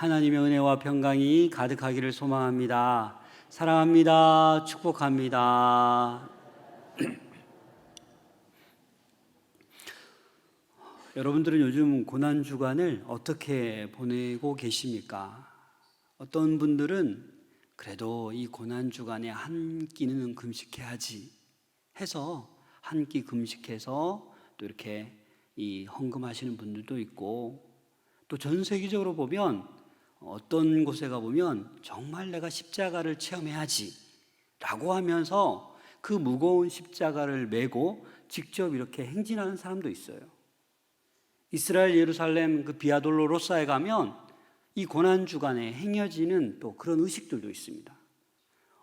하나님의 은혜와 평강이 가득하기를 소망합니다. 사랑합니다. 축복합니다. 여러분들은 요즘 고난주간을 어떻게 보내고 계십니까? 어떤 분들은 그래도 이 고난주간에 한 끼는 금식해야지 해서 한 끼 금식해서 또 이렇게 이 헌금하시는 분들도 있고, 또 전 세계적으로 보면 어떤 곳에 가보면 정말 내가 십자가를 체험해야지 라고 하면서 그 무거운 십자가를 메고 직접 이렇게 행진하는 사람도 있어요. 이스라엘 예루살렘 그 비아돌로로사에 가면 이 고난주간에 행해지는 또 그런 의식들도 있습니다.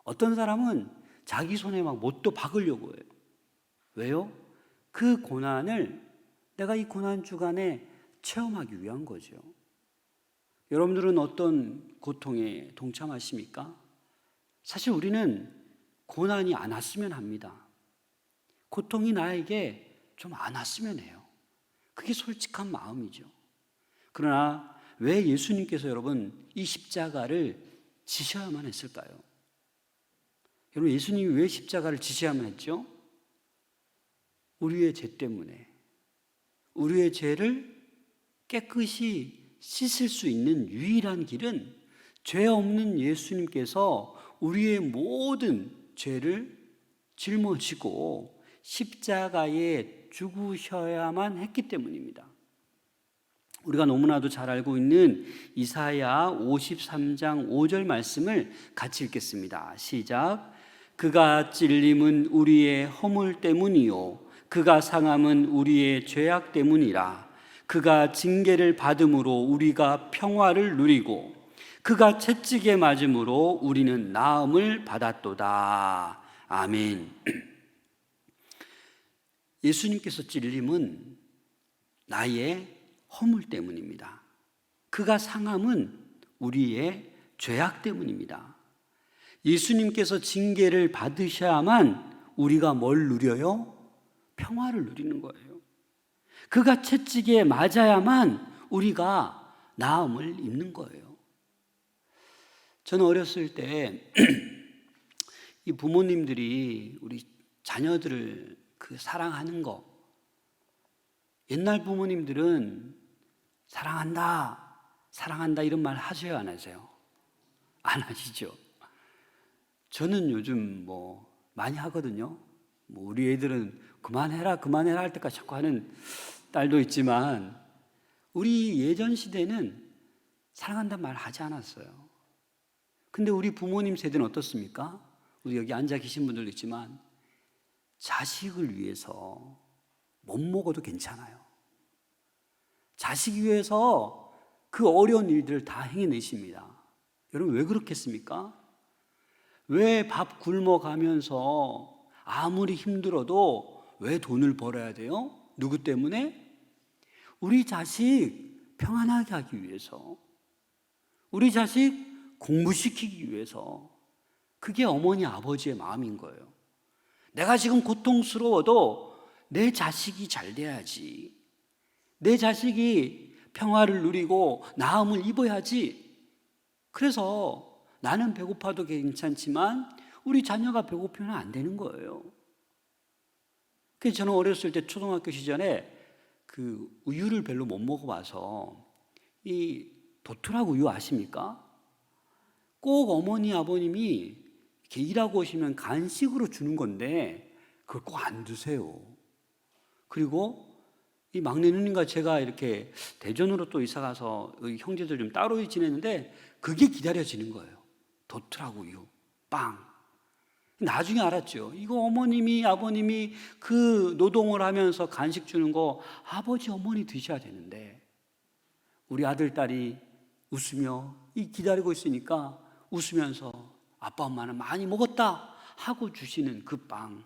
어떤 사람은 자기 손에 막 못도 박으려고 해요. 왜요? 그 고난을 내가 이 고난주간에 체험하기 위한 거죠. 여러분들은 어떤 고통에 동참하십니까? 사실 우리는 고난이 안 왔으면 합니다. 고통이 나에게 좀 안 왔으면 해요. 그게 솔직한 마음이죠. 그러나 왜 예수님께서 여러분 이 십자가를 지셔야만 했을까요? 여러분, 예수님이 왜 십자가를 지셔야만 했죠? 우리의 죄 때문에. 우리의 죄를 깨끗이 씻을 수 있는 유일한 길은 죄 없는 예수님께서 우리의 모든 죄를 짊어지고 십자가에 죽으셔야만 했기 때문입니다. 우리가 너무나도 잘 알고 있는 이사야 53장 5절 말씀을 같이 읽겠습니다. 시작. 그가 찔림은 우리의 허물 때문이요 그가 상함은 우리의 죄악 때문이라. 그가 징계를 받음으로 우리가 평화를 누리고 그가 채찍에 맞음으로 우리는 나음을 받았도다. 아멘. 예수님께서 찔림은 나의 허물 때문입니다. 그가 상함은 우리의 죄악 때문입니다. 예수님께서 징계를 받으셔야만 우리가 뭘 누려요? 평화를 누리는 거예요. 그가 채찍에 맞아야만 우리가 나음을 입는 거예요. 저는 어렸을 때 이 부모님들이 우리 자녀들을 그 사랑하는 거, 옛날 부모님들은 사랑한다, 사랑한다 이런 말 하셔요, 안 하세요? 안 하시죠? 저는 요즘 많이 하거든요. 우리 애들은 그만해라, 그만해라 할 때까지 자꾸 하는 딸도 있지만, 우리 예전 시대는 사랑한다는 말 하지 않았어요. 근데 우리 부모님 세대는 어떻습니까? 우리 여기 앉아 계신 분들도 있지만 자식을 위해서 못 먹어도 괜찮아요. 자식 위해서 그 어려운 일들을 다 행해내십니다. 여러분, 왜 그렇겠습니까? 왜 밥 굶어가면서 아무리 힘들어도 왜 돈을 벌어야 돼요? 누구 때문에? 우리 자식 평안하게 하기 위해서, 우리 자식 공부시키기 위해서. 그게 어머니 아버지의 마음인 거예요. 내가 지금 고통스러워도 내 자식이 잘 돼야지, 내 자식이 평화를 누리고 나음을 입어야지. 그래서 나는 배고파도 괜찮지만 우리 자녀가 배고프면 안 되는 거예요. 그래서 저는 어렸을 때 초등학교 시절에 그 우유를 별로 못 먹어봐서 이 도토락 우유 아십니까? 꼭 어머니 아버님이 이렇게 일하고 오시면 간식으로 주는 건데 그걸 꼭 안 드세요. 그리고 이 막내 누님과 제가 이렇게 대전으로 또 이사 가서 형제들 좀 따로 지냈는데 그게 기다려지는 거예요. 도토락 우유, 빵. 나중에 알았죠. 이거 어머님이 아버님이 그 노동을 하면서 간식 주는 거 아버지 어머니 드셔야 되는데, 우리 아들 딸이 웃으며 기다리고 있으니까 웃으면서 아빠 엄마는 많이 먹었다 하고 주시는 그 빵,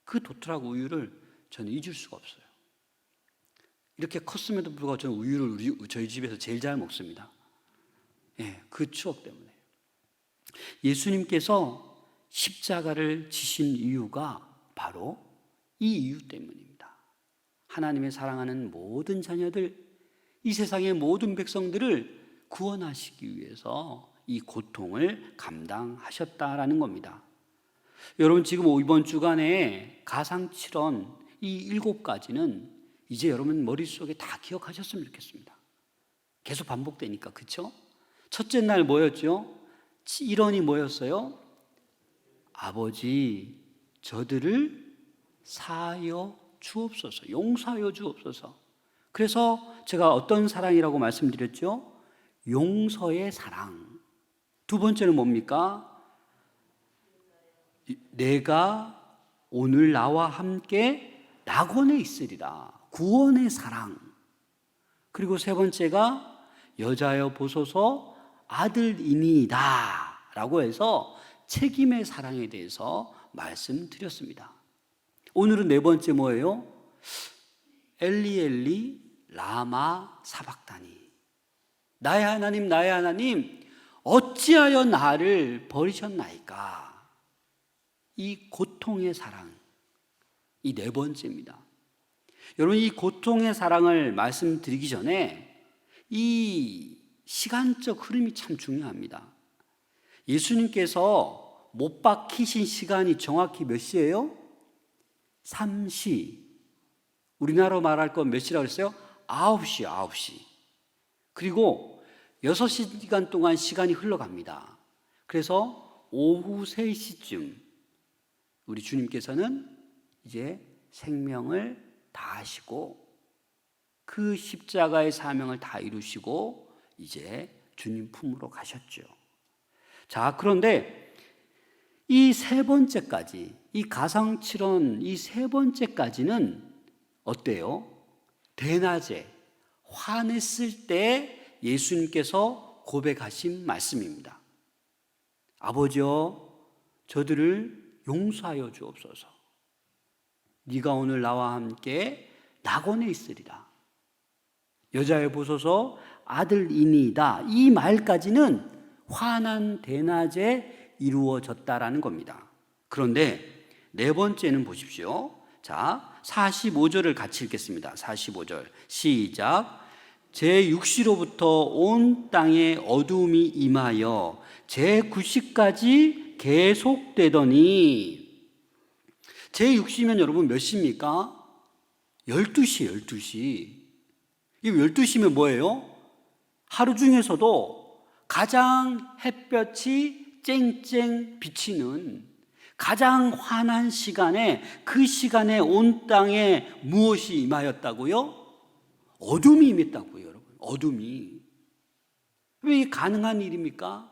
그 도토락 우유를 저는 잊을 수가 없어요. 이렇게 컸음에도 불구하고 저는 우유를 저희 집에서 제일 잘 먹습니다. 그 추억 때문에. 예수님께서 십자가를 지신 이유가 바로 이 이유 때문입니다. 하나님의 사랑하는 모든 자녀들, 이 세상의 모든 백성들을 구원하시기 위해서 이 고통을 감당하셨다라는 겁니다. 여러분, 지금 이번 주간에 가상칠언 이 7가지는 이제 여러분 머릿속에 다 기억하셨으면 좋겠습니다. 계속 반복되니까, 그렇죠? 첫째 날 뭐였죠? 1원이 뭐였어요? 아버지, 저들을 사하여 주옵소서, 용서하여 주옵소서. 그래서 제가 어떤 사랑이라고 말씀드렸죠? 용서의 사랑. 두 번째는 뭡니까? 내가 오늘 나와 함께 낙원에 있으리라. 구원의 사랑. 그리고 세 번째가 여자여 보소서 아들이니이다 라고 해서 책임의 사랑에 대해서 말씀드렸습니다. 오늘은 네 번째 뭐예요? 엘리 엘리 라마 사박다니. 나의 하나님, 나의 하나님, 어찌하여 나를 버리셨나이까? 이 고통의 사랑, 이 네 번째입니다. 여러분, 이 고통의 사랑을 말씀드리기 전에 이 시간적 흐름이 참 중요합니다. 예수님께서 못 박히신 시간이 정확히 몇 시예요? 3시. 우리나라로 말할 건 몇 시라고 했어요? 9시, 9시. 그리고 6시간 동안 시간이 흘러갑니다. 그래서 오후 3시쯤 우리 주님께서는 이제 생명을 다하시고 그 십자가의 사명을 다 이루시고 이제 주님 품으로 가셨죠. 자, 그런데 이 세 번째까지, 이 가상칠언 이 세 번째까지는 어때요? 대낮에 화냈을 때 예수님께서 고백하신 말씀입니다. 아버지여, 저들을 용서하여 주옵소서. 네가 오늘 나와 함께 낙원에 있으리라. 여자여 보소서 아들이니이다. 이 말까지는 환한 대낮에 이루어졌다라는 겁니다. 그런데 네 번째는 보십시오. 자, 45절을 같이 읽겠습니다. 45절 시작. 제6시로부터 온 땅에 어두움이 임하여 제9시까지 계속되더니, 제6시면 여러분 몇 시입니까? 12시, 12시. 이 12시면 뭐예요? 하루 중에서도 가장 햇볕이 쨍쨍 비치는 가장 환한 시간에, 그 시간에 온 땅에 무엇이 임하였다고요? 어둠이 임했다고요, 여러분. 어둠이. 왜 이게 가능한 일입니까?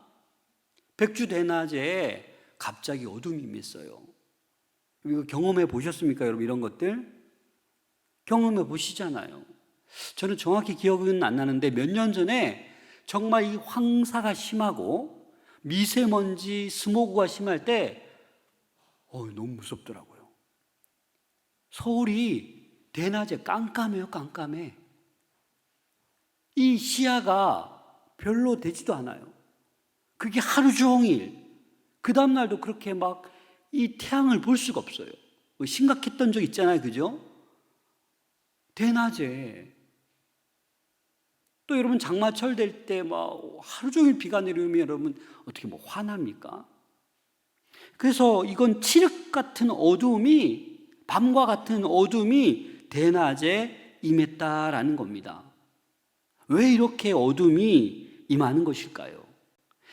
백주 대낮에 갑자기 어둠이 임했어요. 이거 경험해 보셨습니까, 여러분? 이런 것들 경험해 보시잖아요. 저는 정확히 기억은 안 나는데 몇 년 전에 정말 이 황사가 심하고 미세먼지 스모그가 심할 때 너무 무섭더라고요. 서울이 대낮에 깜깜해요, 깜깜해. 이 시야가 별로 되지도 않아요. 그게 하루 종일, 그 다음날도 그렇게 막 이 태양을 볼 수가 없어요. 심각했던 적 있잖아요, 그죠? 대낮에. 또 여러분 장마철 될 때 막 하루 종일 비가 내리면 여러분 어떻게 뭐 화납니까? 그래서 이건 칠흑 같은 어두움이, 밤과 같은 어둠이 대낮에 임했다라는 겁니다. 왜 이렇게 어둠이 임하는 것일까요?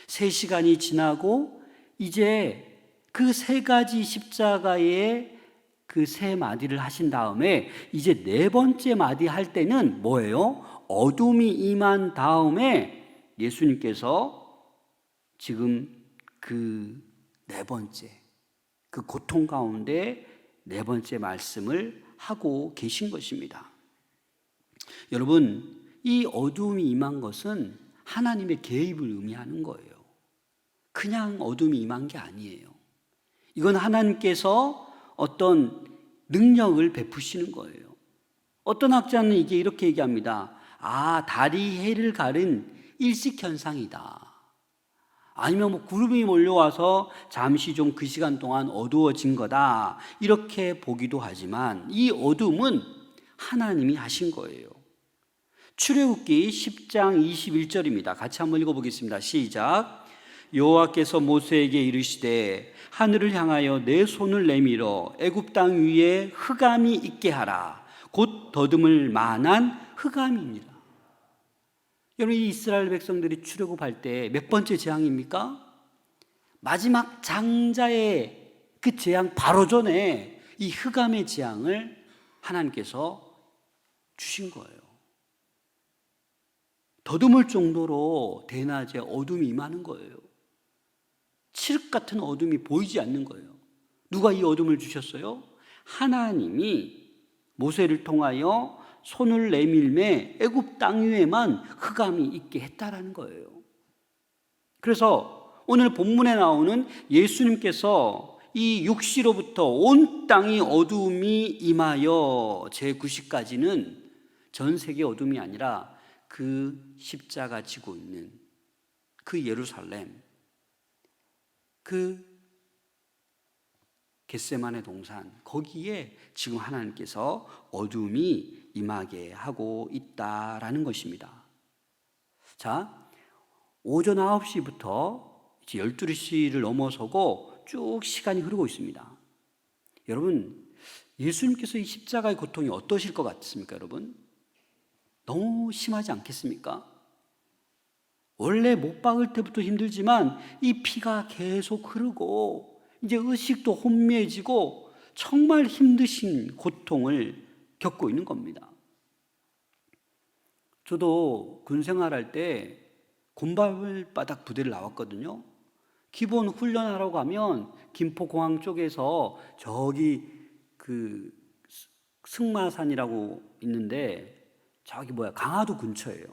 3시간이 지나고 이제 그 3가지 십자가의 그 3마디를 하신 다음에 이제 4번째 마디 할 때는 뭐예요? 어둠이 임한 다음에 예수님께서 지금 그 4번째, 그 고통 가운데 4번째 말씀을 하고 계신 것입니다. 여러분, 이 어둠이 임한 것은 하나님의 개입을 의미하는 거예요. 그냥 어둠이 임한 게 아니에요. 이건 하나님께서 어떤 능력을 베푸시는 거예요. 어떤 학자는 이게 이렇게 얘기합니다. 달이 해를 가른 일식현상이다. 아니면 뭐 구름이 몰려와서 잠시 좀 그 시간 동안 어두워진 거다. 이렇게 보기도 하지만 이 어둠은 하나님이 하신 거예요. 출애굽기 10장 21절입니다. 같이 한번 읽어보겠습니다. 시작. 여호와께서 모세에게 이르시되 하늘을 향하여 내 손을 내밀어 애굽 땅 위에 흑암이 있게 하라. 곧 더듬을 만한 흑암입니다. 여러분, 이 이스라엘 백성들이 출애굽할 때 몇 번째 재앙입니까? 마지막 장자의 그 재앙 바로 전에 이 흑암의 재앙을 하나님께서 주신 거예요. 더듬을 정도로 대낮에 어둠이 임하는 거예요. 칠흑 같은 어둠이 보이지 않는 거예요. 누가 이 어둠을 주셨어요? 하나님이 모세를 통하여 손을 내밀매 애굽 땅 위에만 흑암이 있게 했다라는 거예요. 그래서 오늘 본문에 나오는 예수님께서 이 육시로부터 온 땅이 어둠이 임하여 제9시까지는 전 세계 어둠이 아니라 그 십자가 지고 있는 그 예루살렘, 그 겟세마네 동산, 거기에 지금 하나님께서 어둠이 임하게 하고 있다라는 것입니다. 자, 오전 9시부터 이제 12시를 넘어서고 쭉 시간이 흐르고 있습니다. 여러분, 예수님께서 이 십자가의 고통이 어떠실 것 같습니까, 여러분? 너무 심하지 않겠습니까? 원래 못 박을 때부터 힘들지만 이 피가 계속 흐르고 이제 의식도 혼미해지고 정말 힘드신 고통을 겪고 있는 겁니다. 저도 군 생활할 때 곰발바닥 부대를 나왔거든요. 기본 훈련하러 가면 김포공항 쪽에서 저기 그 승마산이라고 있는데 저기 강화도 근처예요.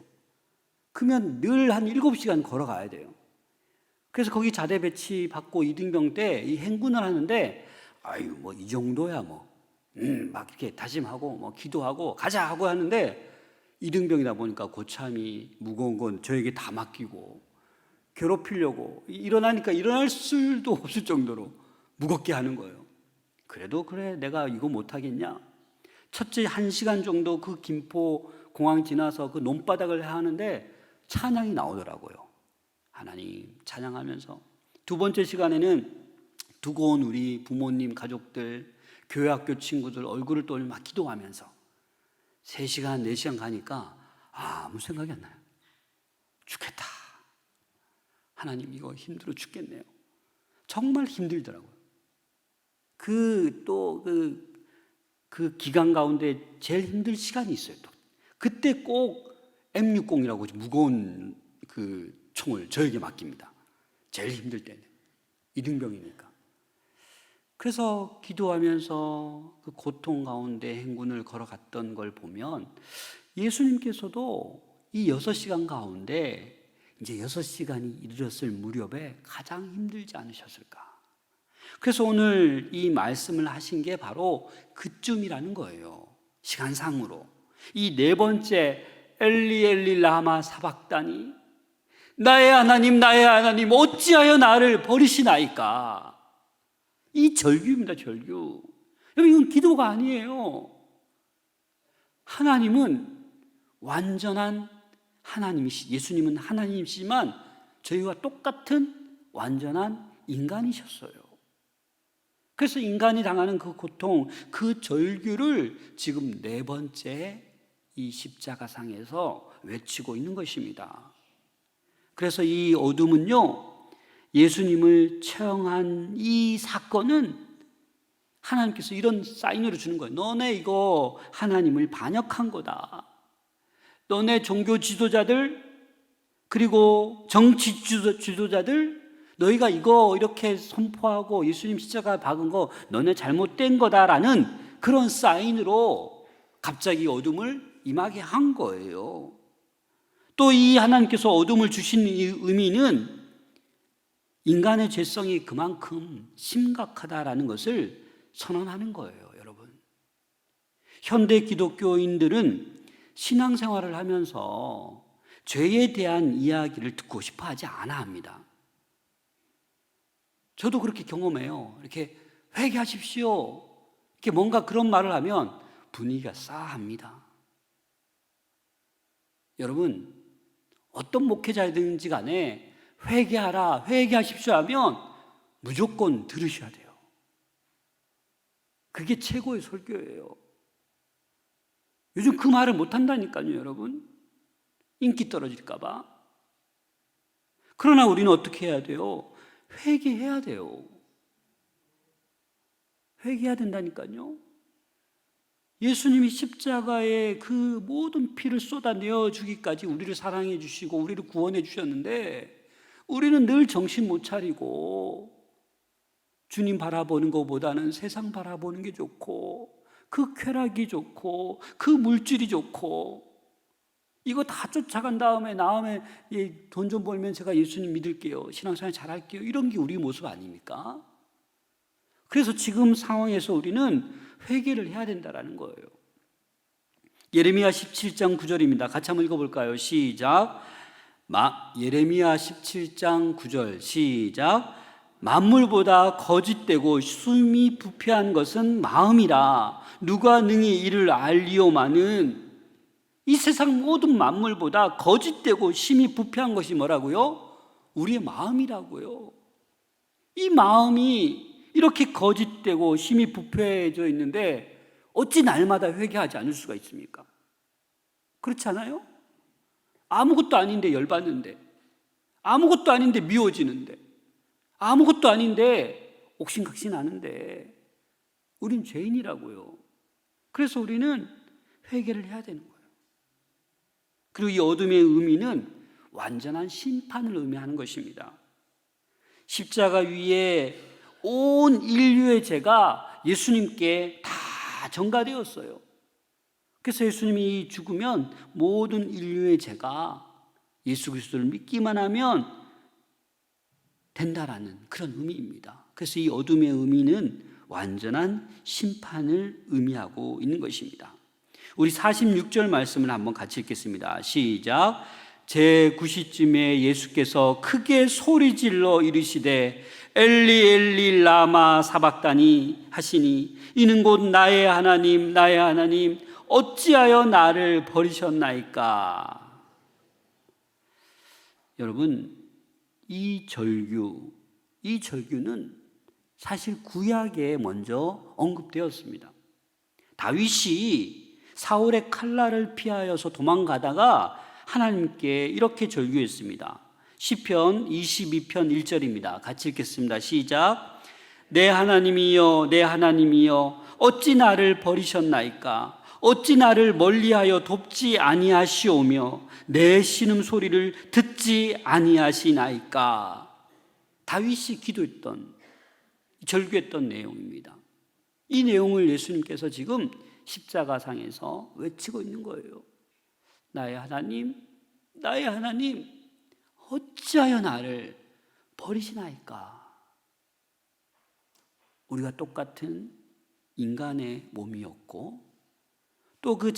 그러면 늘 한 7시간 걸어가야 돼요. 그래서 거기 자대 배치 받고 이등병 때 이 행군을 하는데 아유 뭐 이 정도야 막 이렇게 다짐하고 기도하고 가자 하고 하는데 이등병이다 보니까 고참이 무거운 건 저에게 다 맡기고 괴롭히려고 일어나니까 일어날 수도 없을 정도로 무겁게 하는 거예요. 그래도 그래 내가 이거 못하겠냐. 첫째 1시간 정도 그 김포 공항 지나서 그 논바닥을 하는데 찬양이 나오더라고요. 하나님 찬양하면서. 두 번째 시간에는 두고 온 우리 부모님, 가족들, 교회 학교 친구들 얼굴을 떠올려 막 기도하면서 3시간, 4시간 가니까 아무 생각이 안 나요. 죽겠다. 하나님 이거 힘들어 죽겠네요. 정말 힘들더라고요. 그 기간 가운데 제일 힘들 시간이 있어요. 또. 그때 꼭 M60이라고 무거운 그 총을 저에게 맡깁니다. 제일 힘들 때는. 이등병이니까. 그래서 기도하면서 그 고통 가운데 행군을 걸어갔던 걸 보면 예수님께서도 이 6시간 가운데 이제 6시간이 이르렀을 무렵에 가장 힘들지 않으셨을까. 그래서 오늘 이 말씀을 하신 게 바로 그쯤이라는 거예요. 시간상으로. 이 4번째 엘리 엘리 라마 사박다니 나의 하나님 어찌하여 나를 버리시나이까. 이 절규입니다. 절규. 여러분 이건 기도가 아니에요. 하나님은 완전한 예수님은 하나님이시지만 저희와 똑같은 완전한 인간이셨어요. 그래서 인간이 당하는 그 고통, 그 절규를 지금 4번째 이 십자가상에서 외치고 있는 것입니다. 그래서 이 어둠은요, 예수님을 처형한 이 사건은 하나님께서 이런 사인으로 주는 거예요. 너네 이거 하나님을 반역한 거다. 너네 종교 지도자들 그리고 정치 지도자들 너희가 이거 이렇게 선포하고 예수님 십자가 박은 거 너네 잘못된 거다라는 그런 사인으로 갑자기 어둠을 임하게 한 거예요. 또 이 하나님께서 어둠을 주신 이 의미는 인간의 죄성이 그만큼 심각하다라는 것을 선언하는 거예요, 여러분. 현대 기독교인들은 신앙생활을 하면서 죄에 대한 이야기를 듣고 싶어 하지 않아 합니다. 저도 그렇게 경험해요. 이렇게 회개하십시오. 이렇게 뭔가 그런 말을 하면 분위기가 싸합니다. 여러분, 어떤 목회자이든지 간에 회개하라, 회개하십시오 하면 무조건 들으셔야 돼요. 그게 최고의 설교예요. 요즘 그 말을 못한다니까요, 여러분. 인기 떨어질까 봐. 그러나 우리는 어떻게 해야 돼요? 회개해야 돼요. 회개해야 된다니까요. 예수님이 십자가에 그 모든 피를 쏟아내어 주기까지 우리를 사랑해 주시고 우리를 구원해 주셨는데, 우리는 늘 정신 못 차리고 주님 바라보는 것보다는 세상 바라보는 게 좋고, 그 쾌락이 좋고, 그 물질이 좋고, 이거 다 쫓아간 다음에 돈 좀 벌면 제가 예수님 믿을게요, 신앙생활 잘할게요, 이런 게 우리 모습 아닙니까? 그래서 지금 상황에서 우리는 회개를 해야 된다는 거예요. 예레미야 17장 9절입니다. 같이 한번 읽어볼까요? 시작. 예레미야 17장 9절 시작. 만물보다 거짓되고 숨이 부패한 것은 마음이라. 누가 능히 이를 알리오마는. 이 세상 모든 만물보다 거짓되고 심히 부패한 것이 뭐라고요? 우리의 마음이라고요. 이 마음이 이렇게 거짓되고 심히 부패해져 있는데 어찌 날마다 회개하지 않을 수가 있습니까? 그렇지 않아요? 아무것도 아닌데 열받는데, 아무것도 아닌데 미워지는데, 아무것도 아닌데 옥신각신하는데 우린 죄인이라고요. 그래서 우리는 회개를 해야 되는 거예요. 그리고 이 어둠의 의미는 완전한 심판을 의미하는 것입니다. 십자가 위에 온 인류의 죄가 예수님께 다 전가되었어요. 그래서 예수님이 죽으면 모든 인류의 죄가 예수 그리스도를 믿기만 하면 된다라는 그런 의미입니다. 그래서 이 어둠의 의미는 완전한 심판을 의미하고 있는 것입니다. 우리 46절 말씀을 한번 같이 읽겠습니다. 시작. 제9시쯤에 예수께서 크게 소리질러 이르시되 엘리 엘리 라마 사박다니 하시니 이는 곧 나의 하나님 나의 하나님 어찌하여 나를 버리셨나이까. 여러분, 이 절규는 사실 구약에 먼저 언급되었습니다. 다윗이 사울의 칼날을 피하여서 도망가다가 하나님께 이렇게 절규했습니다. 시편 22편 1절입니다. 같이 읽겠습니다. 시작. 내 하나님이여 내 하나님이여 어찌 나를 버리셨나이까. 어찌 나를 멀리하여 돕지 아니하시오며 내 신음소리를 듣지 아니하시나이까. 다윗이 기도했던, 절규했던 내용입니다. 이 내용을 예수님께서 지금 십자가상에서 외치고 있는 거예요. 나의 하나님 나의 하나님 어찌하여 나를 버리시나이까. 우리가 똑같은 인간의 몸이었고 또 그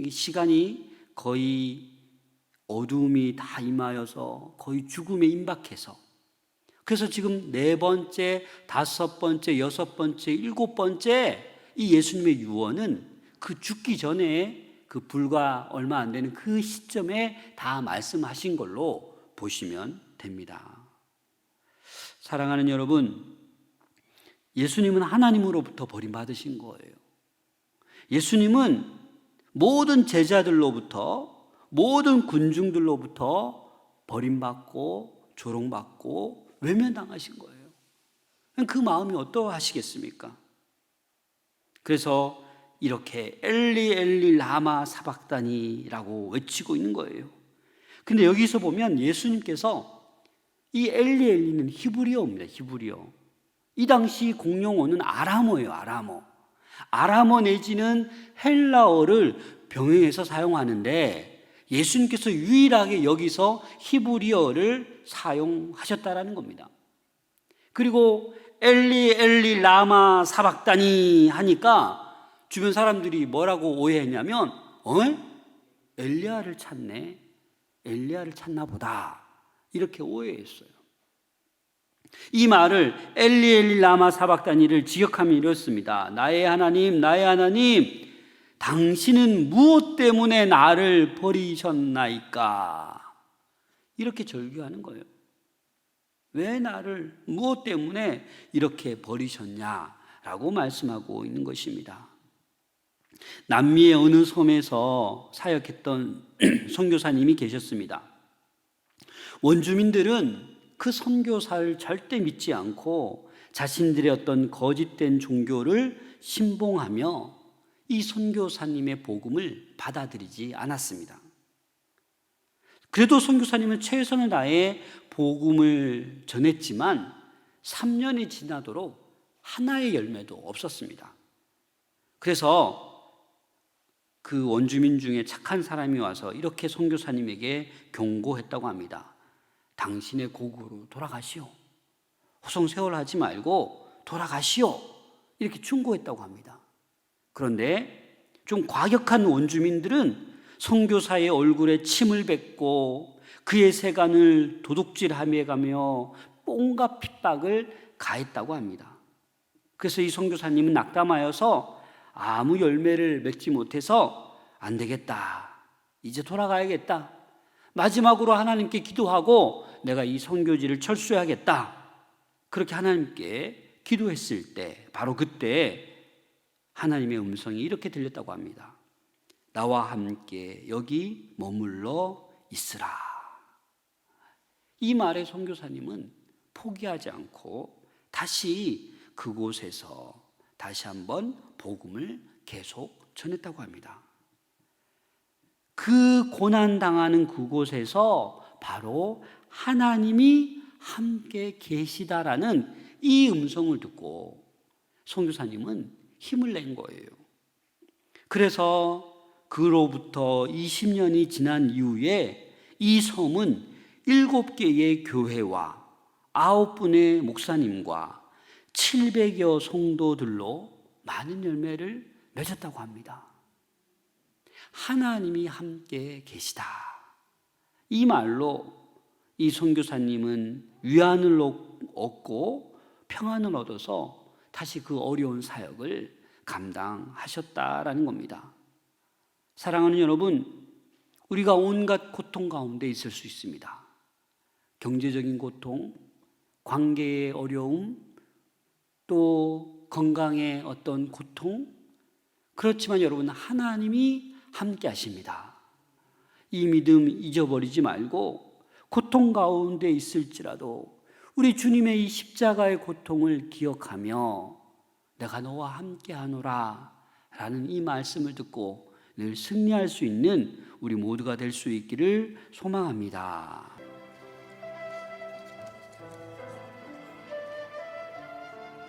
시간이 거의 어둠이 다 임하여서 거의 죽음에 임박해서, 그래서 지금 4번째, 5번째, 6번째, 7번째 이 예수님의 유언은 그 죽기 전에 그 불과 얼마 안 되는 그 시점에 다 말씀하신 걸로 보시면 됩니다. 사랑하는 여러분, 예수님은 하나님으로부터 버림받으신 거예요. 예수님은 모든 제자들로부터, 모든 군중들로부터 버림받고 조롱받고 외면당하신 거예요. 그 마음이 어떠하시겠습니까? 그래서 이렇게 엘리 엘리 라마 사박다니라고 외치고 있는 거예요. 근데 여기서 보면 예수님께서 이 엘리 엘리는 히브리어입니다. 히브리어. 이 당시 공용어는 아람어예요. 아람어 내지는 헬라어를 병행해서 사용하는데 예수님께서 유일하게 여기서 히브리어를 사용하셨다라는 겁니다. 그리고 엘리 엘리 라마 사박다니 하니까 주변 사람들이 뭐라고 오해했냐면 엘리야를 찾네, 엘리야를 찾나 보다, 이렇게 오해했어요. 이 말을 엘리 엘리 라마 사박다니를 직역하면 이렇습니다. 나의 하나님 나의 하나님 당신은 무엇 때문에 나를 버리셨나이까? 이렇게 절규하는 거예요. 왜 나를 무엇 때문에 이렇게 버리셨냐라고 말씀하고 있는 것입니다. 남미의 어느 섬에서 사역했던 선교사님이 계셨습니다. 원주민들은 그 선교사를 절대 믿지 않고 자신들의 어떤 거짓된 종교를 신봉하며 이 선교사님의 복음을 받아들이지 않았습니다. 그래도 선교사님은 최선을 다해 복음을 전했지만 3년이 지나도록 하나의 열매도 없었습니다. 그래서 그 원주민 중에 착한 사람이 와서 이렇게 선교사님에게 경고했다고 합니다. 당신의 고국으로 돌아가시오. 호송세월하지 말고 돌아가시오. 이렇게 충고했다고 합니다. 그런데 좀 과격한 원주민들은 선교사의 얼굴에 침을 뱉고 그의 세간을 도둑질하며 가며 온갖 핍박을 가했다고 합니다. 그래서 이 선교사님은 낙담하여서 아무 열매를 맺지 못해서 안 되겠다, 이제 돌아가야겠다, 마지막으로 하나님께 기도하고 내가 이 선교지를 철수해야겠다, 그렇게 하나님께 기도했을 때 바로 그때 하나님의 음성이 이렇게 들렸다고 합니다. 나와 함께 여기 머물러 있으라. 이 말에 선교사님은 포기하지 않고 다시 그곳에서 다시 한번 복음을 계속 전했다고 합니다. 그 고난당하는 그곳에서 바로 하나님이 함께 계시다라는 이 음성을 듣고 선교사님은 힘을 낸 거예요. 그래서 그로부터 20년이 지난 이후에 이 섬은 7개의 교회와 9분의 목사님과 700여 성도들로 많은 열매를 맺었다고 합니다. 하나님이 함께 계시다. 이 말로 이 선교사님은 위안을 얻고 평안을 얻어서 다시 그 어려운 사역을 감당하셨다라는 겁니다. 사랑하는 여러분, 우리가 온갖 고통 가운데 있을 수 있습니다. 경제적인 고통, 관계의 어려움, 또 건강의 어떤 고통. 그렇지만 여러분, 하나님이 함께 하십니다. 이 믿음 잊어버리지 말고 고통 가운데 있을지라도 우리 주님의 이 십자가의 고통을 기억하며 내가 너와 함께 하노라 라는 이 말씀을 듣고 늘 승리할 수 있는 우리 모두가 될 수 있기를 소망합니다.